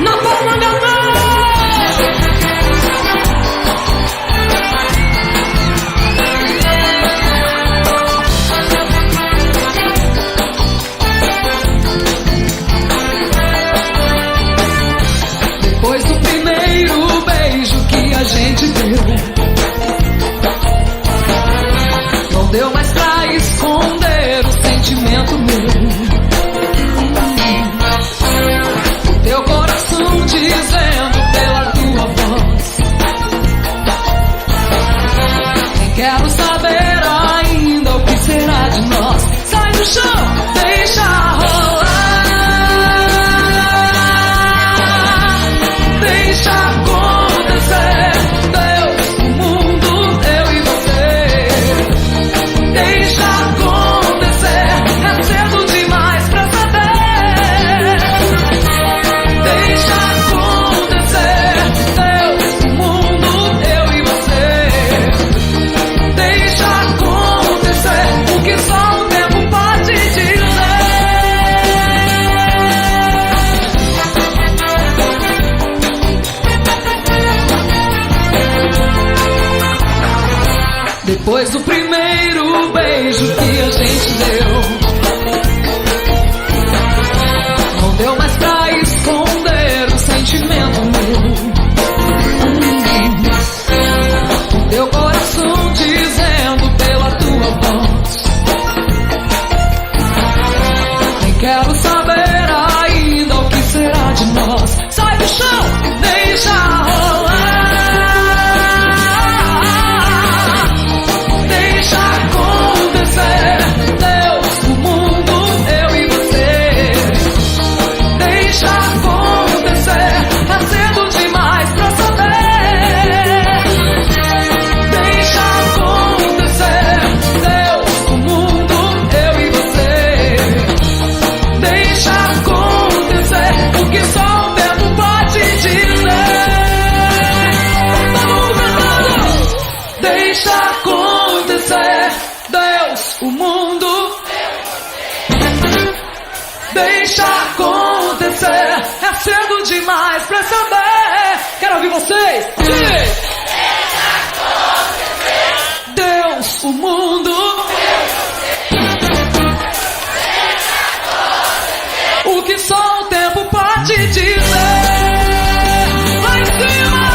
Na palma da mão. Depois do primeiro beijo que a gente deu, não deu mais pra esconder o sentimento meu. Teu coração dizendo pela tua voz: nem quero saber ainda o que será de nós. Sai do chão, deixa rolar. Deixa acontecer, Deus, o mundo, eu e você. Deixa acontecer, é cedo demais pra saber. Deixa acontecer, Deus, o mundo, eu e você. Deixa acontecer, o que só o tempo pode dizer. Depois do primeiro beijo que a gente deu, não deu mais pra esconder o sentimento meu. Teu coração dizendo pela tua voz: nem quero saber ainda o que será de nós. Sai do chão, deixa rolar. Deixa acontecer, Deus, o mundo, eu e você. Deixa acontecer, é cedo demais pra saber. Deixa acontecer, Deus, o mundo, eu e você. Deixa acontecer, o que só o tempo pode dizer. Todo mundo cantando. Deixa acontecer, Deus, o mundo. Deixa acontecer, é cedo demais pra saber. Quero ouvir vocês. Deixa acontecer, Deus, o mundo. O que só o tempo pode dizer. Lá em cima.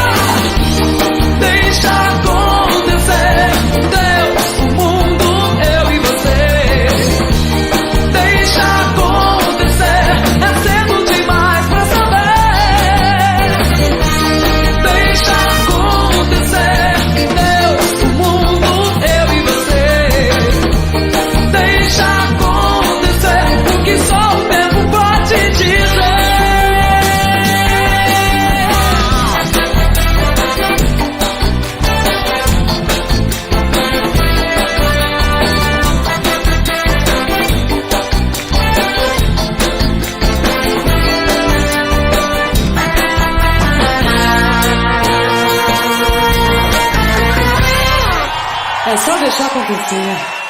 Deixa acontecer, Deus, o mundo, eu e você. Deixa acontecer, é cedo demais pra saber. Deixa acontecer, Deus, o mundo, eu e você. Deixa acontecer, o que só o tempo pode dizer. É só deixar acontecer.